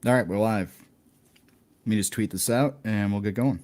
All right, we're live. Let me just tweet this out and we'll get going.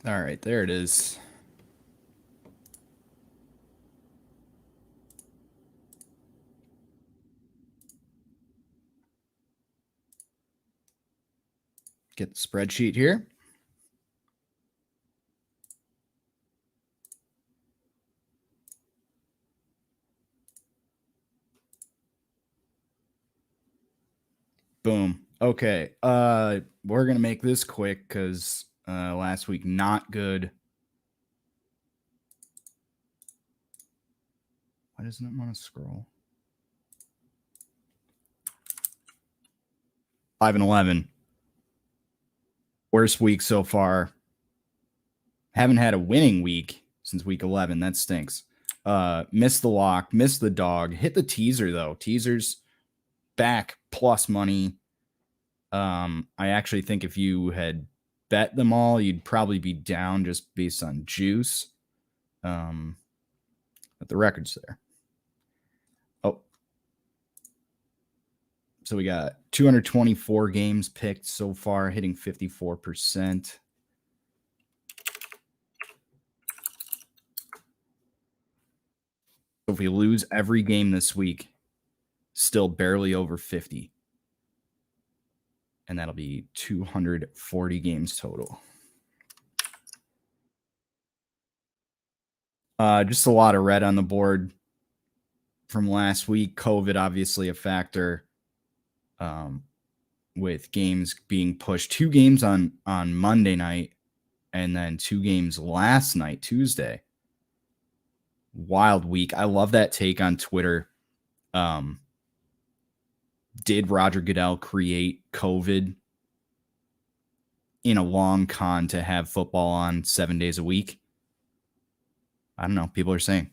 All right, there it is. Get the spreadsheet here. Boom. Okay. We're gonna make this quick because last week not good. Why doesn't it want to scroll? 5-11. Worst week so far. Haven't had a winning week since week 11. That stinks. Missed the lock, missed the dog, hit the teaser though. Teasers back plus money. I actually think if you had bet them all, you'd probably be down just based on juice. But the record's there. Oh. So we got 224 games picked so far, hitting 54%. So if we lose every game this week, still barely over 50. And that'll be 240 games total. Just a lot of red on the board from last week. COVID, obviously a factor, with games being pushed. 2 games on Monday night and then 2 games last night, Tuesday. Wild week. I love that take on Twitter. Did Roger Goodell create COVID in a long con to have football on 7 days a week? I don't know. People are saying.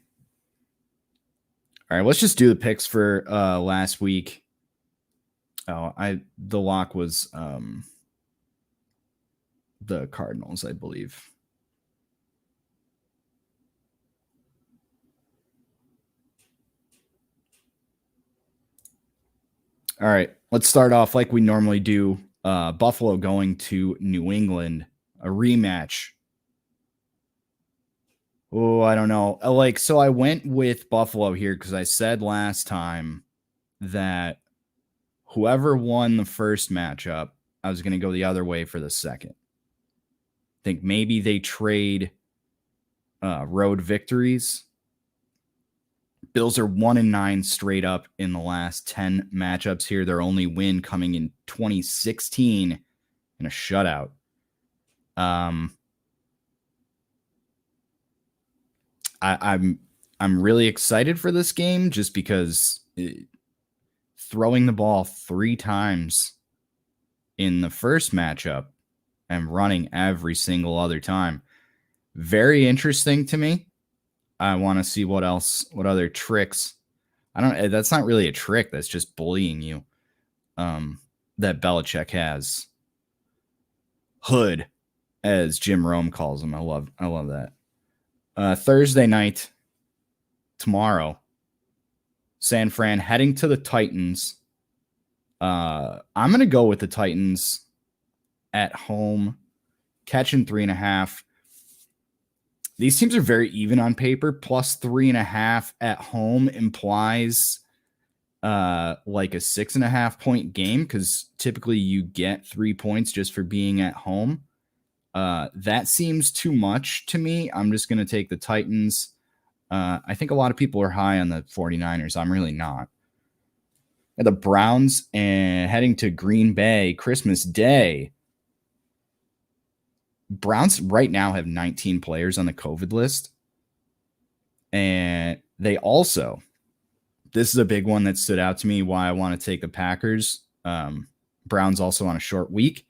All right, let's just do the picks for last week. The lock was the Cardinals, I believe. All right, let's start off like we normally do. Buffalo going to New England, a rematch. Oh, I don't know. So I went with Buffalo here because I said last time that whoever won the first matchup, I was going to go the other way for the second. I think maybe they trade road victories. Bills are 1-9 straight up in the last 10 matchups here. Their only win coming in 2016 in a shutout. I'm really excited for this game just because throwing the ball 3 times in the first matchup and running every single other time, very interesting to me. I want to see what other tricks. That's not really a trick. That's just bullying you. That Belichick has. Hood, as Jim Rome calls him. I love that. Thursday night, tomorrow, San Fran heading to the Titans. I'm going to go with the Titans at home, catching 3.5. These teams are very even on paper. Plus 3.5 at home implies like a 6.5 point game because typically you get 3 points just for being at home. That seems too much to me. I'm just going to take the Titans. I think a lot of people are high on the 49ers. I'm really not. The Browns and heading to Green Bay Christmas Day. Browns right now have 19 players on the COVID list. And they also, this is a big one that stood out to me why I want to take the Packers. Browns also on a short week.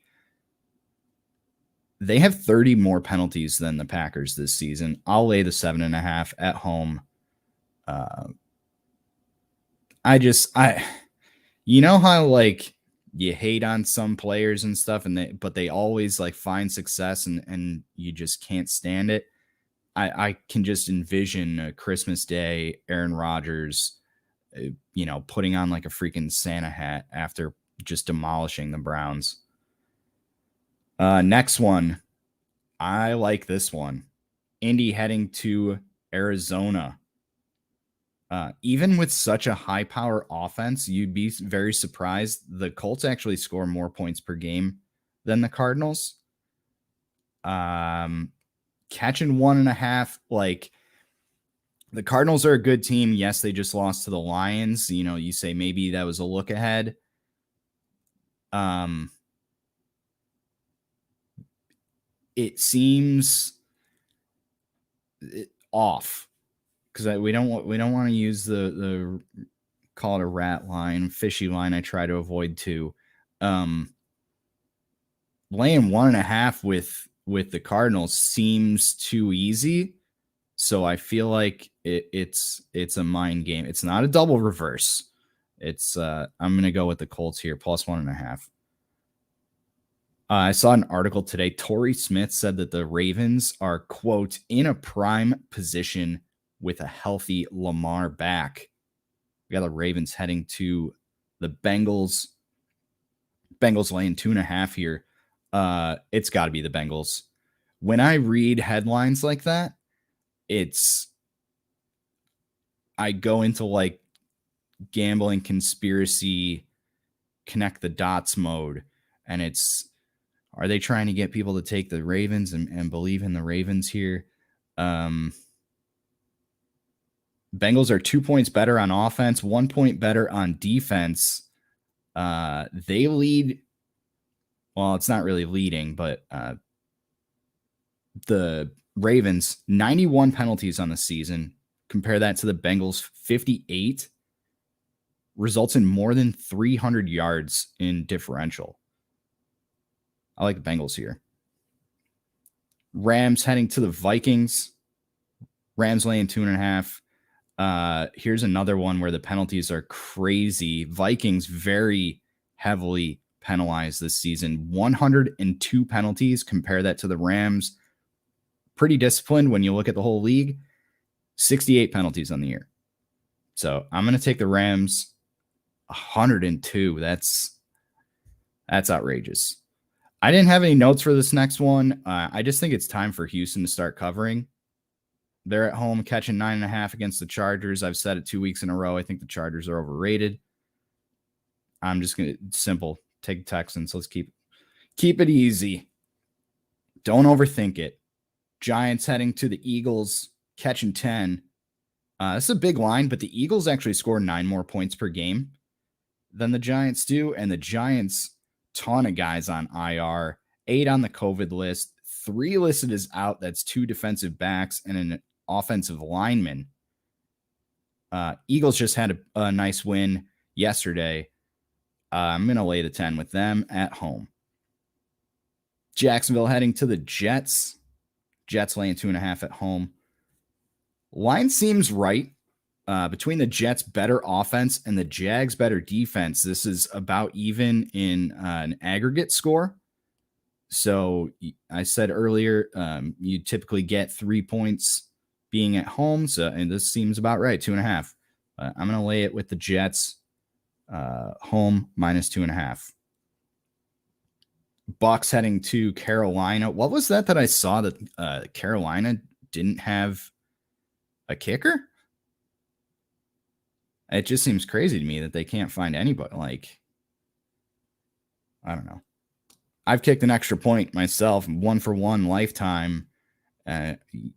They have 30 more penalties than the Packers this season. I'll lay the 7.5 at home. You know how like you hate on some players and stuff, but they always like find success and you just can't stand it. I can just envision a Christmas Day, Aaron Rodgers, putting on like a freaking Santa hat after just demolishing the Browns. Next one. I like this one. Indy heading to Arizona. Even with such a high power offense, you'd be very surprised. The Colts actually score more points per game than the Cardinals. Catching 1.5, like the Cardinals are a good team. Yes, they just lost to the Lions. You say maybe that was a look ahead. It seems off because we don't want to use the call it a rat line, fishy line. I try to avoid too. Laying 1.5 with the Cardinals seems too easy. So I feel like it's a mind game. It's not a double reverse. It's I'm gonna go with the Colts here, plus 1.5. I saw an article today. Torrey Smith said that the Ravens are, quote, in a prime position with a healthy Lamar back. We got the Ravens heading to the Bengals. Bengals laying 2.5 here. It's got to be the Bengals. When I read headlines like that, I go into like gambling conspiracy, connect the dots mode, and are they trying to get people to take the Ravens and believe in the Ravens here? Bengals are 2 points better on offense, 1 point better on defense. They lead. Well, it's not really leading, but the Ravens, 91 penalties on the season. Compare that to the Bengals, 58. Results in more than 300 yards in differential. I like the Bengals here. Rams heading to the Vikings. Rams laying 2.5. Here's another one where the penalties are crazy. Vikings very heavily penalized this season. 102 penalties. Compare that to the Rams. Pretty disciplined when you look at the whole league. 68 penalties on the year. So I'm going to take the Rams. 102. That's outrageous. I didn't have any notes for this next one. I just think it's time for Houston to start covering. They're at home catching 9.5 against the Chargers. I've said it 2 weeks in a row. I think the Chargers are overrated. I'm just going to simple take the Texans. Let's keep it easy. Don't overthink it. Giants heading to the Eagles, catching 10. This is a big line, but the Eagles actually score 9 more points per game than the Giants do, and the Giants, ton of guys on IR, 8 on the COVID list, 3 listed as out. That's 2 defensive backs and an offensive lineman. Eagles just had a nice win yesterday. I'm going to lay the 10 with them at home. Jacksonville heading to the Jets. Jets laying 2.5 at home. Line seems right. Between the Jets' better offense and the Jags' better defense, this is about even in an aggregate score. So I said earlier, you typically get 3 points being at home. And this seems about right, 2.5. I'm going to lay it with the Jets home minus 2.5. Bucks heading to Carolina. What was that I saw that Carolina didn't have a kicker? It just seems crazy to me that they can't find anybody. Like, I don't know. I've kicked an extra point myself, 1-for-1 lifetime.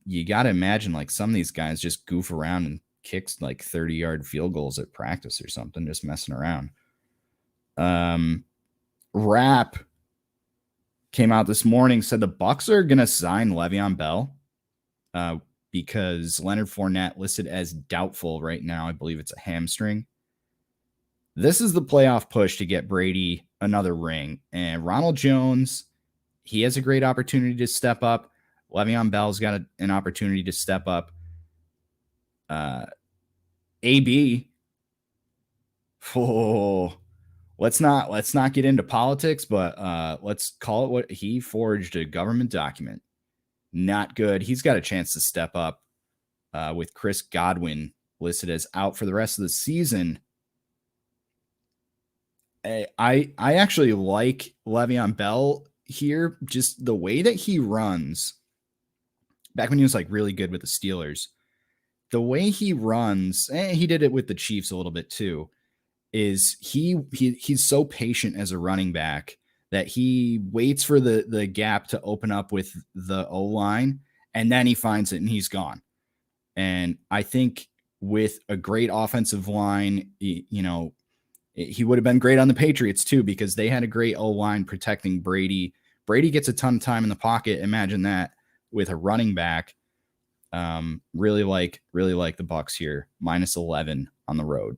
You got to imagine like some of these guys just goof around and kicks like 30-yard field goals at practice or something, just messing around. Rap came out this morning, said the Bucks are going to sign Le'Veon Bell because Leonard Fournette listed as doubtful right now. I believe it's a hamstring. This is the playoff push to get Brady another ring. And Ronald Jones, he has a great opportunity to step up. Le'Veon Bell's got an opportunity to step up. AB, let's not get into politics, but let's call it what he forged: a government document. Not good. He's got a chance to step up with Chris Godwin listed as out for the rest of the season. I actually like Le'Veon Bell here, just the way that he runs. Back when he was like really good with the Steelers, the way he runs, and he did it with the Chiefs a little bit too, is he's so patient as a running back that he waits for the gap to open up with the O-line, and then he finds it and he's gone. And I think with a great offensive line, you know, he would have been great on the Patriots too, because they had a great O-line protecting Brady. Brady gets a ton of time in the pocket. Imagine that with a running back. Really like the Bucks here. -11 on the road.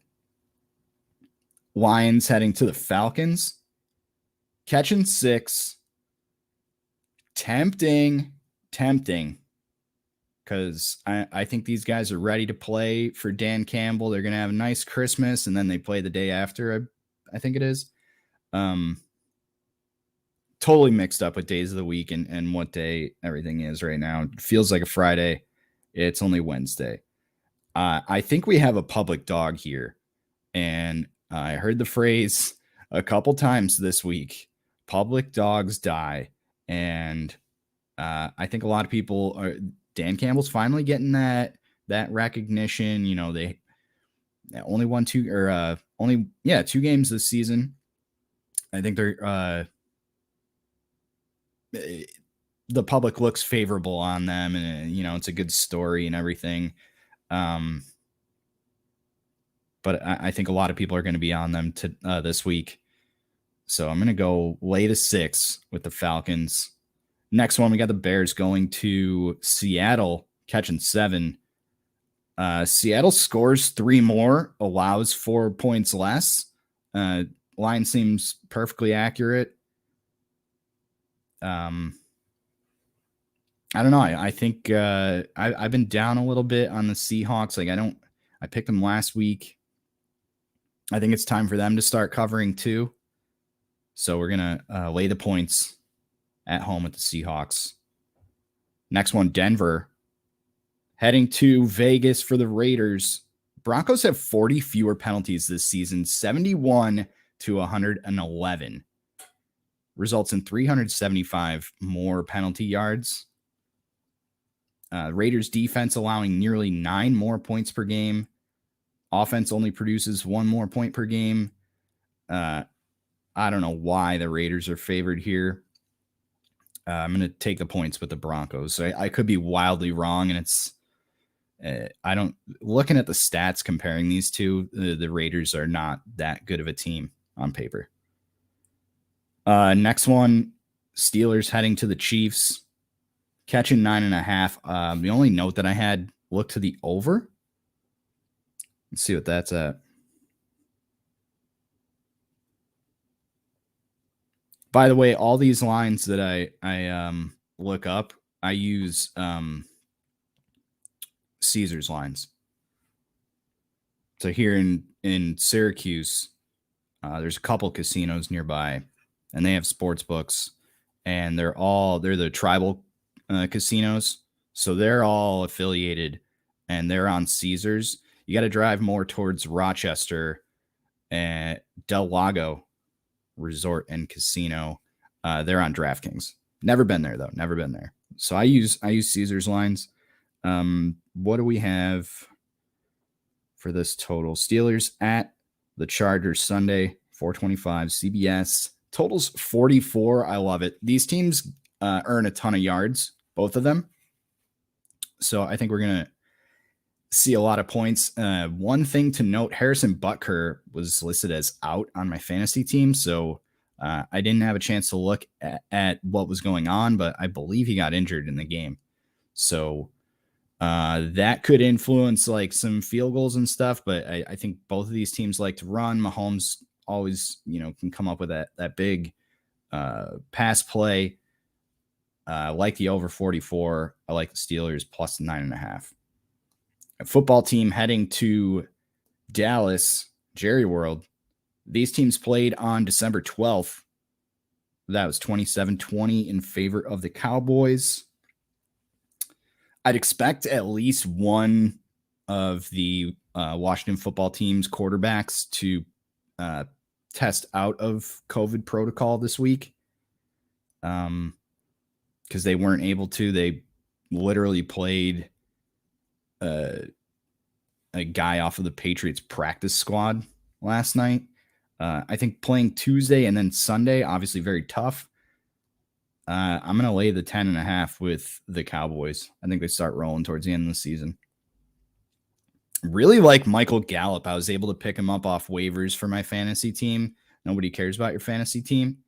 Lions heading to the Falcons. Catching 6. Tempting. Because I think these guys are ready to play for Dan Campbell. They're going to have a nice Christmas, and then they play the day after, I think it is. Totally mixed up with days of the week and what day everything is right now. It feels like a Friday. It's only Wednesday. I think we have a public dog here, and I heard the phrase a couple times this week: public dogs die. And I think a lot of people are. Dan Campbell's finally getting that recognition. You know, they only won 2 games this season. I think they're the public looks favorable on them, and you know, it's a good story and everything. But I think a lot of people are going to be on them this week. So I'm going to go lay to 6 with the Falcons. Next one, we got the Bears going to Seattle, catching 7. Seattle scores 3 more, allows 4 points less. Line seems perfectly accurate. I don't know. I think I've been down a little bit on the Seahawks. I picked them last week. I think it's time for them to start covering too. So we're going to lay the points at home with the Seahawks. Next one, Denver. Heading to Vegas for the Raiders. Broncos have 40 fewer penalties this season, 71 to 111. Results in 375 more penalty yards. Raiders defense allowing nearly 9 more points per game. Offense only produces 1 more point per game. I don't know why the Raiders are favored here. I'm going to take the points with the Broncos. So I could be wildly wrong, and it's looking at the stats comparing these two, the Raiders are not that good of a team on paper. Next one, Steelers heading to the Chiefs, catching 9.5. The only note that I had, look to the over. Let's see what that's at. By the way, all these lines that I look up, I use Caesar's lines. So here in Syracuse, there's a couple casinos nearby, and they have sports books, and they're the tribal casinos, so they're all affiliated, and they're on Caesar's. You got to drive more towards Rochester and Del Lago Resort and Casino. They're on DraftKings. Never been there though. Never been there. So I use Caesar's lines. What do we have for this total? Steelers at the Chargers Sunday, 425 CBS. Totals 44. I love it. These teams earn a ton of yards, both of them. So I think we're going to see a lot of points. One thing to note, Harrison Butker was listed as out on my fantasy team. So I didn't have a chance to look at what was going on, but I believe he got injured in the game. So that could influence like some field goals and stuff. But I think both of these teams like to run. Mahomes always, can come up with that big pass play. I like the over 44. I like the Steelers plus 9.5. A football team heading to Dallas, Jerry World. These teams played on December 12th. That was 27-20 in favor of the Cowboys. I'd expect at least one of the Washington football team's quarterbacks to test out of COVID protocol this week. Because they weren't able to. They literally played a guy off of the Patriots practice squad last night. I think playing Tuesday and then Sunday, obviously very tough. I'm going to lay the 10.5 with the Cowboys. I think they start rolling towards the end of the season. Really like Michael Gallup. I was able to pick him up off waivers for my fantasy team. Nobody cares about your fantasy team.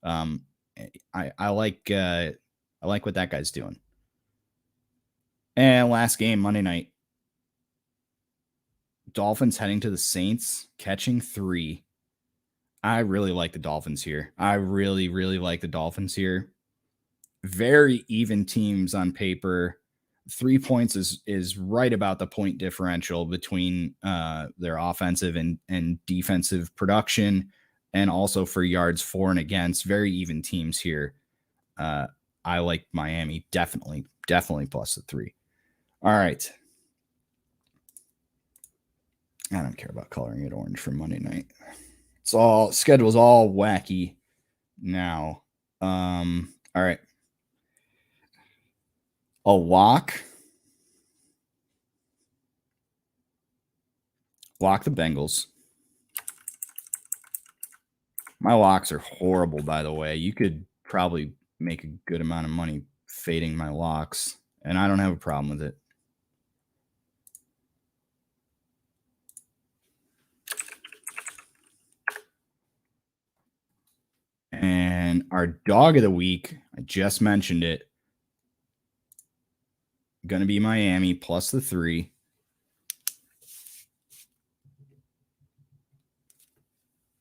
I like what that guy's doing. And last game, Monday night. Dolphins heading to the Saints, catching 3. I really like the Dolphins here. I really, really like the Dolphins here. Very even teams on paper. 3 points is right about the point differential between their offensive and defensive production, and also for yards for and against. Very even teams here. I like Miami definitely plus the 3. All right. I don't care about coloring it orange for Monday night. Schedule's all wacky now. All right. A lock. Lock the Bengals. My locks are horrible, by the way. You could probably make a good amount of money fading my locks, and I don't have a problem with it. And our dog of the week, I just mentioned it, going to be Miami plus the 3.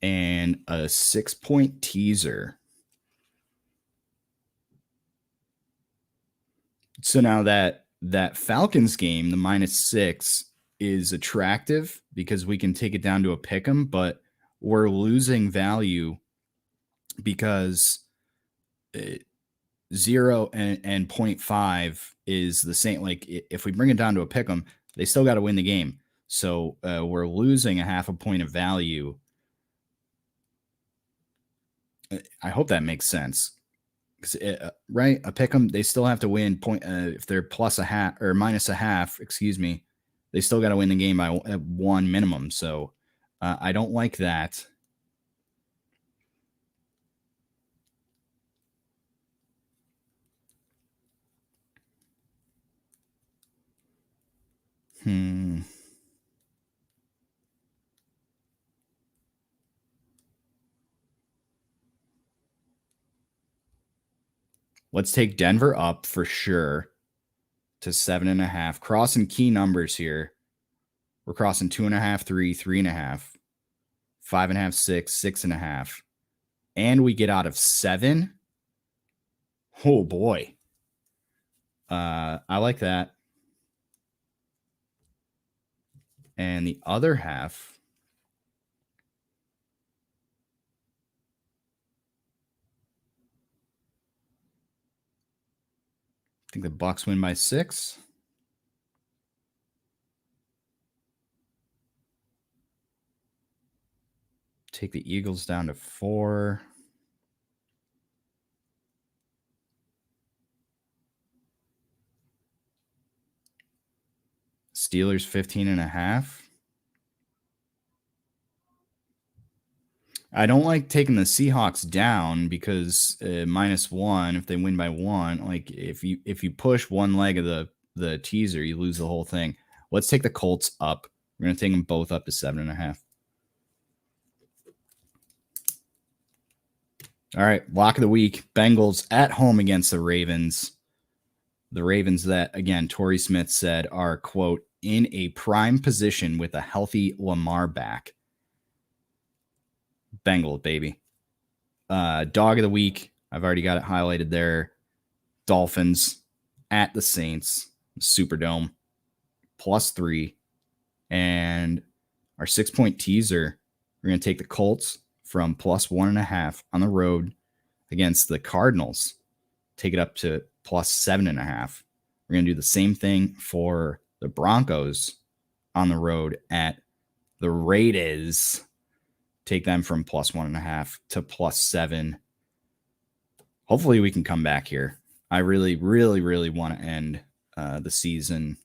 And a 6-point teaser. So now that Falcons game, the -6, is attractive because we can take it down to a pick 'em, but we're losing value because 0 and 0.5 is the same. Like if we bring it down to a pick 'em, they still got to win the game. So we're losing a half a point of value. I hope that makes sense. Right, a pick 'em, they still have to win if they're plus a half or minus a half. Excuse me, they still got to win the game by 1 minimum. So I don't like that. Let's take Denver up for sure to 7.5. Crossing key numbers here. We're crossing 2.5, 3, 3.5, 5.5, 6, 6.5. And we get out of 7. Oh boy. I like that. And the other half, I think the Bucs win by 6. Take the Eagles down to 4. Steelers 15.5. I don't like taking the Seahawks down because -1, if they win by 1, like if you push one leg of the teaser, you lose the whole thing. Let's take the Colts up. We're going to take them both up to 7.5. All right, lock of the week. Bengals at home against the Ravens. The Ravens that, again, Torrey Smith said are, quote, in a prime position with a healthy Lamar back. Bengals, baby. Dog of the week. I've already got it highlighted there. Dolphins at the Saints. Superdome. +3. And our 6-point teaser, we're going to take the Colts from +1.5 on the road against the Cardinals. Take it up to +7.5. We're going to do the same thing for the Broncos on the road at the Raiders. Take them from +1.5 to +7. Hopefully we can come back here. I really, really, really want to end the season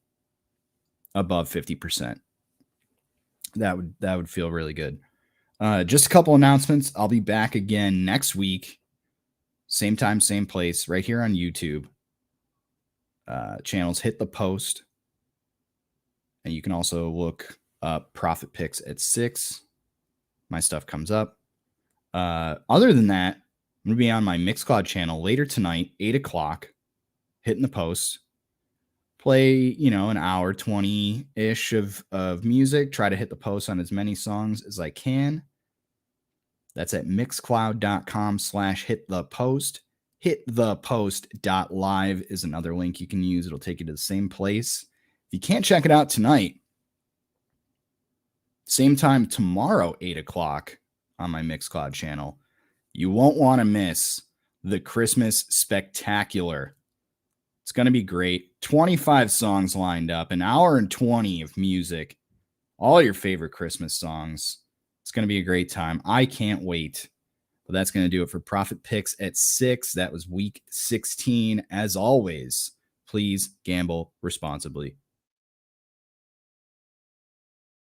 above 50%. That would feel really good. Just a couple announcements. I'll be back again next week. Same time, same place, right here on YouTube. Channels Hit the Post. And you can also look up Profit Picks at 6. My stuff comes up. Other than that, I'm going to be on my Mixcloud channel later tonight, 8 o'clock, hitting the post. Play, an hour, 20-ish of music. Try to hit the post on as many songs as I can. That's at mixcloud.com/hitthepost. Hitthepost.live is another link you can use. It'll take you to the same place. If you can't check it out tonight, same time tomorrow, 8 o'clock on my Mixcloud channel, you won't want to miss the Christmas Spectacular. It's going to be great. 25 songs lined up, an hour and 20 of music, all your favorite Christmas songs. It's going to be a great time. I can't wait. But that's going to do it for Profit Picks at 6. That was week 16. As always, please gamble responsibly.